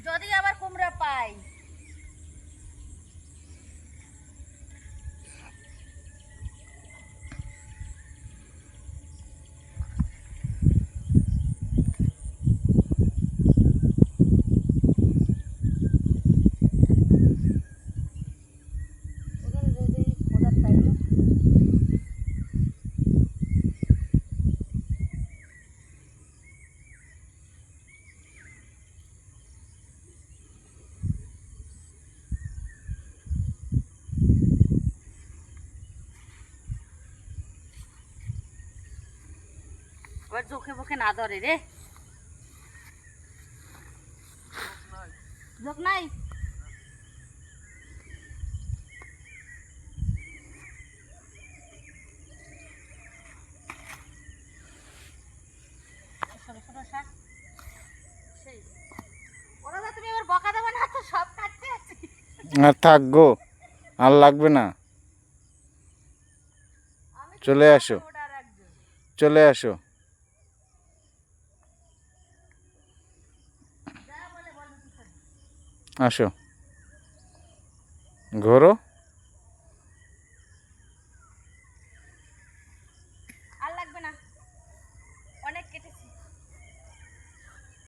যদি আবার কুমড়া পাই আবার চোখে মুখে না ধরে রে ঝোঁক নাই তুমি এবার বকা দেবে না তো সব কাটতে আছি আর থাক গো, আর লাগবে না। চলে আসো, চলে আসো। আসো, ঘোরো।